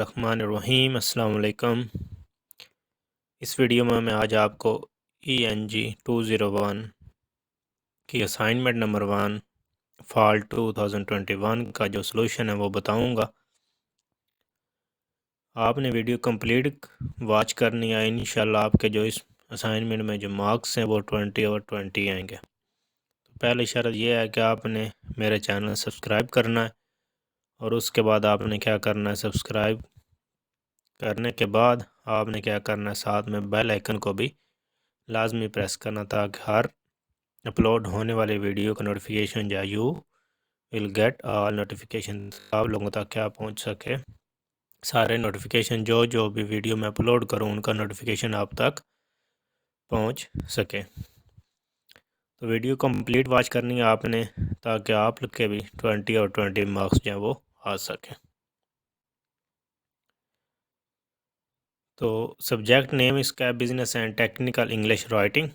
रहमानिर्रहीम। अस्सलाम वालेकुम। इस वीडियो में मैं आज आपको ENG 201 की असाइनमेंट नंबर 1 फॉल 2021 का जो सलूशन है वो बताऊंगा। आपने वीडियो कंप्लीट वॉच करनी है। इंशाल्लाह आपके जो इस असाइनमेंट में जो मार्क्स हैं वो 20 और 20 आएंगे। तो पहली शर्त यह है कि आपने मेरे चैनल सब्सक्राइब करना है और उसके बाद आपने क्या करना है, सब्सक्राइब करने के बाद आपने क्या करना है, साथ में बेल आइकन को भी लाजमी प्रेस करना ताकि हर अपलोड होने वाले वीडियो का नोटिफिकेशन या you will get all notification आप लोगों तक क्या पहुंच सके। सारे नोटिफिकेशन जो जो भी वीडियो मैं अपलोड करूं उनका नोटिफिकेशन आप तक पहुंच सके। तो वीडियो कंप्लीट वॉच करनी है आपने ताकि आप लोग के भी 20 और 20 मार्क्स जो हैं वो आ सकें। तो सब्जेक्ट नेम इसका है business and technical English writing.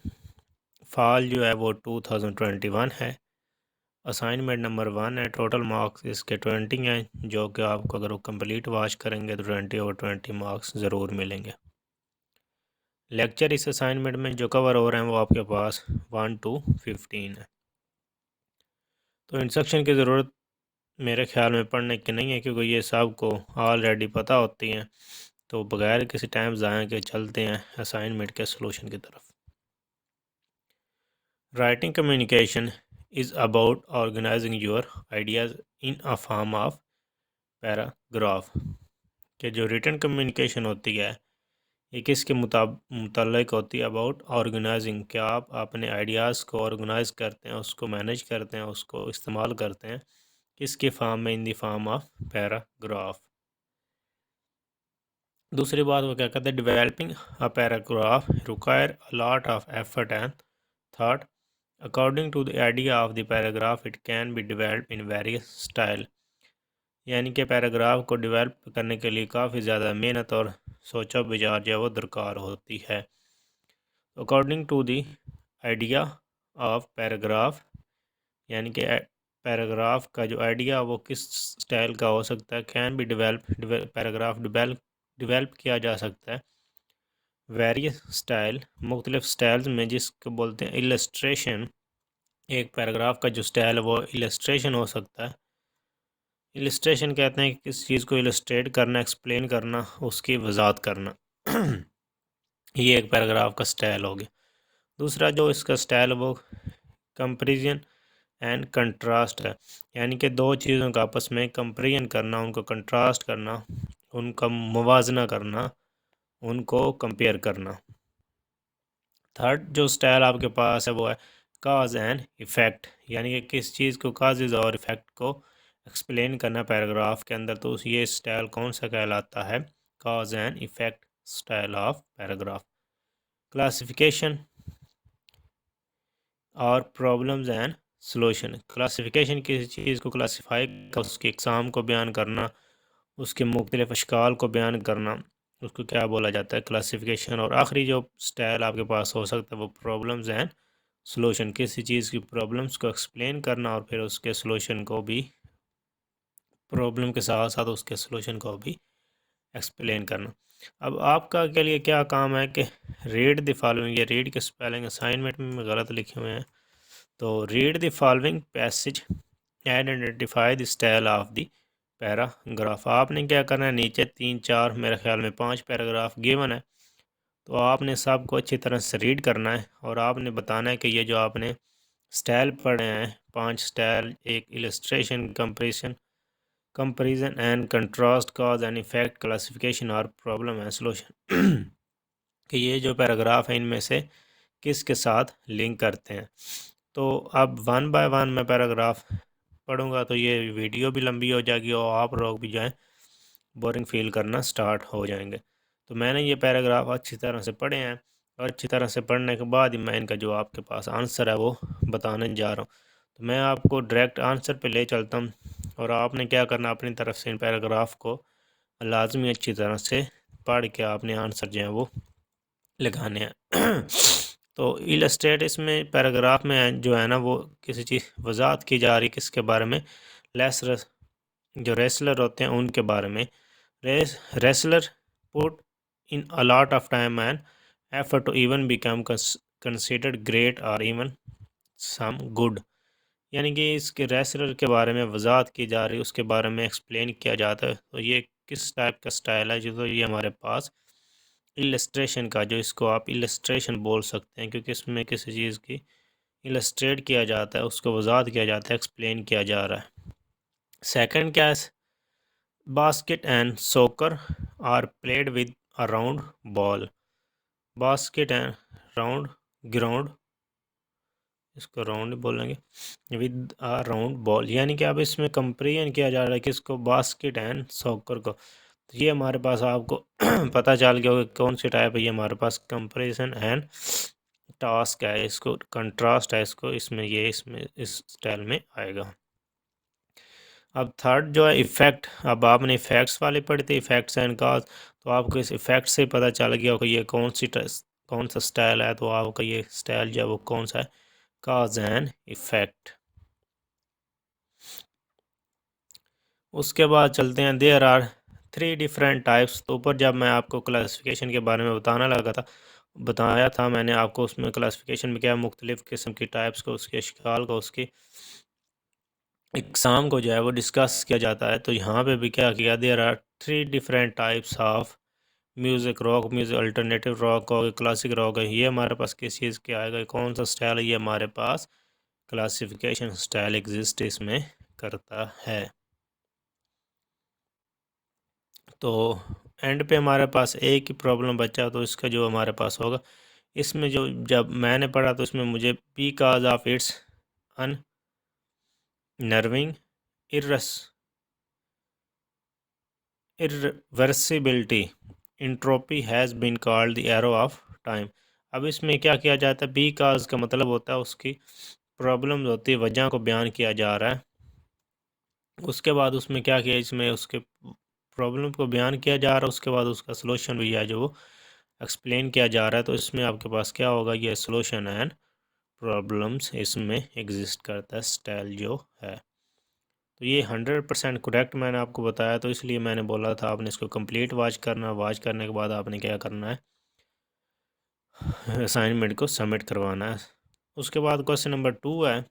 Fall जो है वो 2021 है। असाइनमेंट नंबर 1 है। टोटल मार्क्स इसके 20 हैं, जो कि आपको अगर वो कंप्लीट वॉच करेंगे तो 20 और 20 मार्क्स ज़रूर मिलेंगे। लेक्चर इस असाइनमेंट में जो कवर हो रहे हैं वो आपके पास 1 to 15 है। तो इंस्ट्रक्शन की ज़रूरत मेरे ख्याल में पढ़ने की नहीं है, क्योंकि ये सब को ऑलरेडी पता होती हैं। तो बगैर किसी टाइम ज़ाया के चलते हैं असाइनमेंट के सलूशन की तरफ। Writing communication is about organizing your ideas in a form of paragraph. कि जो रिटन कम्युनिकेशन होती है ये किसके मुतालिक होती है, अबाउट ऑर्गेनाइजिंग। क्या आप अपने आइडियाज़ को ऑर्गेनाइज करते हैं, उसको मैनेज करते हैं, उसको इस्तेमाल करते हैं किसके फॉर्म में, in the form of paragraph. दूसरी बात वो क्या कहते हैं, developing a paragraph require a lot of effort and thought according to the idea of the paragraph it can be develop in various style. यानी कि पैराग्राफ को डेवलप करने के लिए काफ़ी ज़्यादा मेहनत और सोचा विचार जो वो दरकार होती है। According to the idea of paragraph, यानी कि पैराग्राफ का जो आइडिया वो किस स्टाइल का हो सकता है। Can be develop, paragraph develop किया जा सकता है वेरियस स्टाइल, मुख्तलिफ स्टाइल्स में, जिसको बोलते हैं इलस्ट्रेशन। एक पैराग्राफ का जो स्टाइल है वो इलस्ट्रेशन हो सकता है। इलस्ट्रेशन कहते हैं कि किस चीज़ को इलस्ट्रेट करना, एक्सप्लेन करना, उसकी वजाहत करना। ये एक पैराग्राफ का स्टाइल हो गया। दूसरा जो इसका स्टाइल है वो कंपेरिजन एंड कंट्रास्ट है, यानी कि दो चीज़ों का आपस में कंपेरिजन करना, उनको कंट्रास्ट करना, उनका मुवाजना करना, उनको कंपेयर करना। थर्ड जो स्टाइल आपके पास है वो है काज एंड इफ़ेक्ट, यानी कि किस चीज़ को, काजेज और इफ़ेक्ट को एक्सप्लेन करना पैराग्राफ के अंदर। तो ये स्टाइल कौन सा कहलाता है, काज and effect style of paragraph. Classification और प्रॉब्लम्स एंड सॉल्यूशन। क्लासिफिकेशन किसी चीज़ को क्लासीफाई, उसकी इकसाम को बयान करना, उसके मुख्तलिफ अशकाल को बयान करना, उसको क्या बोला जाता है, क्लासिफिकेशन। और आखिरी जो स्टाइल आपके पास हो सकता है वो प्रॉब्लम्स एंड सॉल्यूशन। किसी चीज़ की प्रॉब्लम्स को एक्सप्लेन करना और फिर उसके सॉल्यूशन को भी, प्रॉब्लम के साथ साथ उसके सॉल्यूशन को भी एक्सप्लेन करना। अब आपका के लिए क्या काम है कि रीड द फॉलोइंग। ये रीड के स्पेलिंग असाइनमेंट में गलत लिखे हुए हैं। तो read the following passage and identify the style of the paragraph. आपने क्या करना है, नीचे 3 4 मेरे ख्याल में 5 पैराग्राफ गिवन है। तो आपने सबको अच्छी तरह से रीड करना है और आपने बताना है कि ये जो आपने स्टाइल पढ़े हैं, 5 स्टाइल, एक illustration, comparison and contrast, cause and effect, classification और प्रॉब्लम एंड सॉल्यूशन, कि ये जो पैराग्राफ है इनमें से किसके साथ लिंक करते हैं। तो अब 1 बाय 1 मैं पैराग्राफ पढ़ूंगा तो ये वीडियो भी लंबी हो जाएगी और आप लोग भी जाएँ बोरिंग फील करना स्टार्ट हो जाएंगे। तो मैंने ये पैराग्राफ अच्छी तरह से पढ़े हैं और अच्छी तरह से पढ़ने के बाद ही मैं इनका जो आपके पास आंसर है वो बताने जा रहा हूँ। तो मैं आपको डायरेक्ट आंसर पे ले चलता हूँ और आपने क्या करना, अपनी तरफ से इन पैराग्राफ को लाजमी अच्छी तरह से पढ़ के आपने आंसर जो है वो लगाने हैं। तो इलस्ट्रेट इसमें पैराग्राफ में जो है ना वो किसी चीज़ वजाहत की जा रही किसके बारे में, लेसरस जो रेसलर होते हैं उनके बारे में। wrestler put in a lot of time and effort to even become considered great or even some good। यानी कि इसके रेसलर के बारे में वजाहत की जा रही है, उसके बारे में एक्सप्लेन किया जाता है। तो ये किस टाइप का स्टाइल है, जो तो ये हमारे पास इलस्ट्रेशन का, जो इसको आप इलस्ट्रेशन बोल सकते हैं, क्योंकि इसमें किसी चीज़ की इलस्ट्रेट किया जाता है, उसको वजाहत किया जाता है, एक्सप्लेन किया जा रहा है। सेकंड क्या है, basket and soccer are played with a round ball. Basket and round ground, इसको राउंड बोलेंगे, विद अ राउंड बॉल, यानी कि अब इसमें कंपेरिजन किया जा रहा है कि इसको बास्केट एंड सॉकर को। तो ये हमारे पास आपको पता चल गया होगा कौन सी टाइप है। ये हमारे पास कंपेरिजन एंड टास्क है, इसको कंट्रास्ट है, इसको इसमें ये इसमें इस स्टाइल में आएगा। अब थर्ड जो है इफ़ेक्ट। अब आपने इफ़ेक्ट्स वाले पढ़े थे, इफ़ेक्ट्स एंड काज, तो आपको इस इफ़ेक्ट से पता चल गया होगा ये कौन सा स्टाइल है। तो आपका ये स्टाइल जो है वो कौन सा है, काज एंड इफ़ेक्ट। उसके बाद चलते हैं, देयर आर 3 डिफरेंट टाइप्स। तो ऊपर जब मैं आपको क्लासिफिकेशन के बारे में बताया था मैंने आपको, उसमें क्लासिफिकेशन में क्या मुख्तलिफ़ किस्म की टाइप्स को, उसके अशकाल को, उसकी इकसाम को जो है वो डिस्कस किया जाता है। तो यहाँ पे भी क्या किया, there are 3 different types of music, rock music, alternative rock और क्लासिक रॉक है। ये हमारे पास किस चीज़ के आएगा, कौन सा स्टाइल है, ये हमारे पास क्लासिफिकेशन स्टाइल एग्जिस्ट इसमें करता है। तो एंड पे हमारे पास एक ही प्रॉब्लम बचा, तो इसका जो हमारे पास होगा, इसमें जो जब मैंने पढ़ा तो इसमें मुझे because of its unnerving irreversibility entropy has been called the arrow of time. अब इसमें क्या किया जाता है, बिकॉज का मतलब होता है उसकी प्रॉब्लम होती है, वजह को बयान किया जा रहा है। उसके बाद उसमें क्या किया, इसमें उसके प्रॉब्लम को बयान किया जा रहा है, उसके बाद उसका सलूशन भी है जो वो एक्सप्लेन किया जा रहा है। तो इसमें आपके पास क्या होगा, ये सलूशन एंड प्रॉब्लम्स इसमें एग्जिस्ट करता है स्टाइल जो है। तो ये 100% करेक्ट मैंने आपको बताया, तो इसलिए मैंने बोला था आपने इसको कंप्लीट वॉच करना। वॉच करने के बाद आपने क्या करना है, असाइनमेंट को सबमिट करवाना है। उसके बाद क्वेश्चन नंबर 2 है।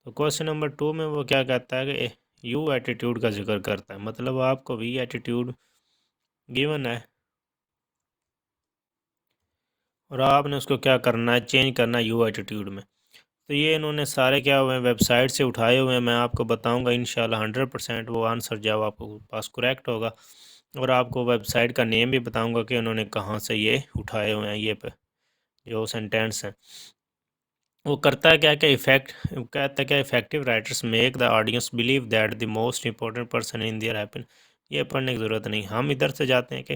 तो क्वेश्चन नंबर 2 में वो क्या कहता है कि यू एटीट्यूड का जिक्र करता है, मतलब आपको वी एटीट्यूड गिवन है और आपने उसको क्या करना है, चेंज करना है यू एटीट्यूड में। तो ये इन्होंने सारे क्या हुए हैं, वेबसाइट से उठाए हुए हैं। मैं आपको बताऊंगा इंशाल्लाह 100% वो आंसर जब आपको पास करेक्ट होगा, और आपको वेबसाइट का नेम भी बताऊंगा कि उन्होंने कहाँ से ये उठाए हुए हैं, ये पे जो सेंटेंस हैं। वो करता है क्या, क्या इफेक्ट कहता है क्या, effective writers make the audience believe that the most important person in their happen. ये पढ़ने की ज़रूरत नहीं, हम इधर से जाते हैं कि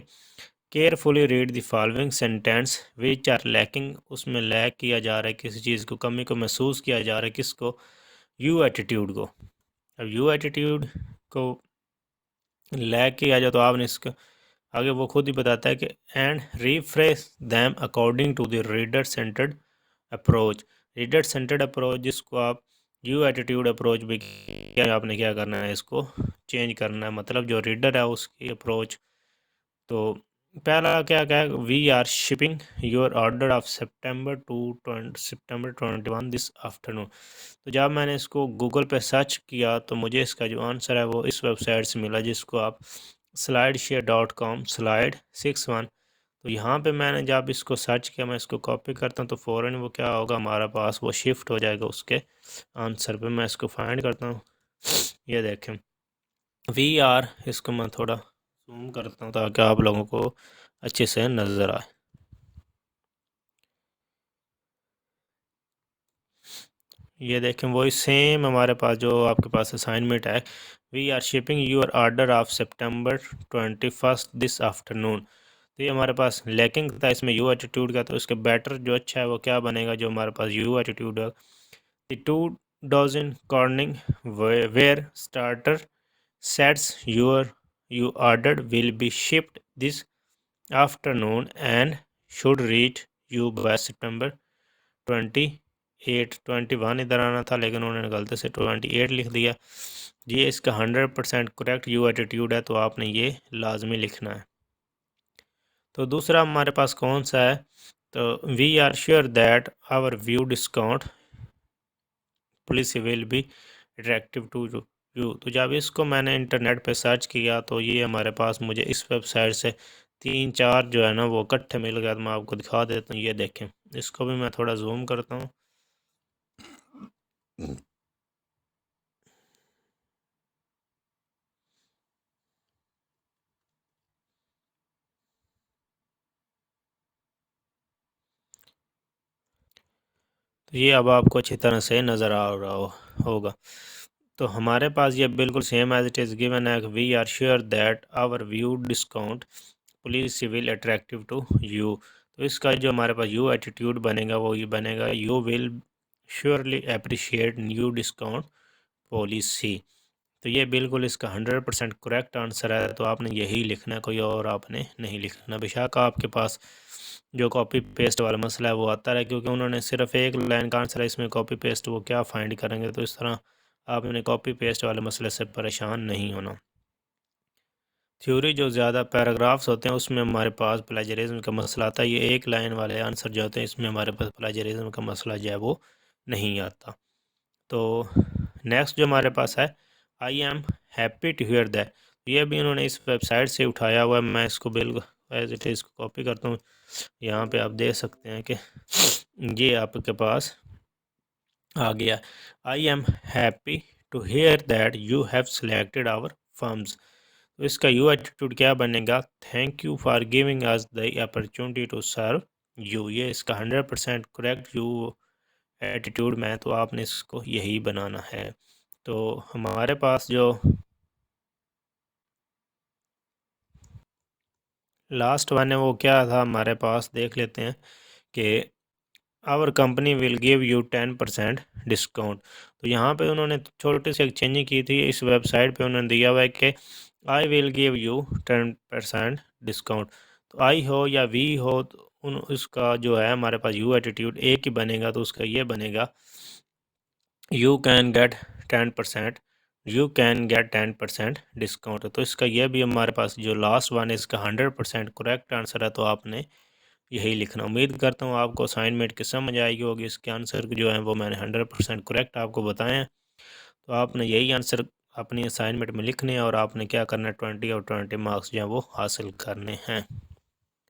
carefully read the following sentence which are lacking. उसमें लैक किया जा रहा है, किसी चीज़ को, कमी को महसूस किया जा रहा है, किसको, यू एटीट्यूड को। अब यू एटीट्यूड को लैक किया जाए तो आपने इसका आगे वो खुद ही बताता है कि and refresh them according to the reader centered approach. Reader centered approach जिसको आप यू एटीट्यूड अप्रोच भी क्या, आपने क्या करना है, इसको चेंज करना है, मतलब जो रीडर है उसकी अप्रोच। तो पहला क्या क्या, we are shipping your order of September 21 this afternoon. तो जब मैंने इसको गूगल पे सर्च किया तो मुझे इसका जो आंसर है वो इस वेबसाइट से मिला, जिसको आप slideshare.com/61। तो यहाँ पे मैंने जब इसको सर्च किया, मैं इसको कॉपी करता हूँ तो फ़ौरन वो क्या होगा, हमारा पास वो शिफ्ट हो जाएगा उसके आंसर पे। मैं इसको फाइंड करता हूँ, ये देखें वी आर, इसको मैं थोड़ा जूम करता हूँ ताकि आप लोगों को अच्छे से नज़र आए। ये देखें वही सेम हमारे पास जो आपके पास असाइनमेंट है, we are shipping your order of September 21 this afternoon. तो ये हमारे पास लैकिंग था इसमें यू एटीट्यूड का, तो इसके बेटर जो अच्छा है वो क्या बनेगा, जो हमारे पास यू एटीट्यूड है। The 2 dozen corning where starter sets you ordered will be shipped this afternoon and should reach you by September 28। 21 इधर आना था, लेकिन उन्होंने गलती से 28 लिख दिया। ये इसका 100% करेक्ट यू एटीट्यूड है, तो आपने ये लाजमी लिखना है। तो दूसरा हमारे पास कौन सा है, तो we are sure that our view discount policy will be attractive to you. तो जब इसको मैंने इंटरनेट पे सर्च किया तो ये हमारे पास मुझे इस वेबसाइट से 3-4 जो है ना वो इकट्ठे मिल गया। तो मैं आपको दिखा देता हूँ, ये देखें, इसको भी मैं थोड़ा जूम करता हूँ। तो ये अब आपको अच्छी तरह से नज़र आ रहा होगा। तो हमारे पास ये बिल्कुल same as it is given है, we are sure that our view discount police will attractive to you. तो इसका जो हमारे पास यू एटीट्यूड बनेगा वो ये बनेगा, you will surely appreciate new discount policy. तो ये बिल्कुल इसका 100% करेक्ट आंसर है। तो आपने यही लिखना है, कोई और आपने नहीं लिखना। बेशक आपके पास जो कॉपी पेस्ट वाला मसला है वो आता है, क्योंकि उन्होंने सिर्फ एक लाइन का आंसर है, इसमें कॉपी पेस्ट वो क्या फाइंड करेंगे। तो इस तरह आपने कॉपी पेस्ट वाले मसले से परेशान नहीं होना। थ्योरी जो ज़्यादा पैराग्राफ्स होते हैं उसमें हमारे पास प्लेजरिज्म का मसला आता है। ये एक लाइन वाले आंसर जो होते हैं इसमें हमारे पास प्लेजरिज्म का मसला जो है वो नहीं आता। तो नेक्स्ट जो हमारे पास है, I am happy to hear that. ये भी उन्होंने इस वेबसाइट से उठाया हुआ है। मैं इसको बिल्कुल एज इट इज़ कॉपी करता हूँ। यहाँ पे आप देख सकते हैं कि ये आपके पास आ गया, I am happy to hear that you have selected our firms. तो इसका यू एटीट्यूड क्या बनेगा, thank you for giving us the opportunity to serve you. ये इसका 100% करेक्ट यू एटीट्यूड में है, तो आपने इसको यही बनाना है। तो हमारे पास जो लास्ट वन है वो क्या था हमारे पास, देख लेते हैं कि our company will give you 10% discount. तो यहाँ पे उन्होंने छोटी सी एक चेंजिंग की थी। इस वेबसाइट पे उन्होंने दिया हुआ है कि I will give you 10% discount. तो आई हो या वी हो, तो उन उसका जो है हमारे पास यू एटीट्यूड एक ही बनेगा। तो उसका ये बनेगा, you can get 10%, you can get 10% discount. तो इसका ये भी हमारे पास जो लास्ट वन है इसका 100% करेक्ट आंसर है। तो आपने यही लिखना। उम्मीद करता हूँ आपको असाइनमेंट की समझ आएगी होगी। इसके आंसर जो हैं वो मैंने 100% करेक्ट आपको बताए हैं। तो आपने यही आंसर अपनी असाइनमेंट में लिखने हैं और आपने क्या करना है, 20 और 20 मार्क्स जो हैं वो हासिल करने हैं।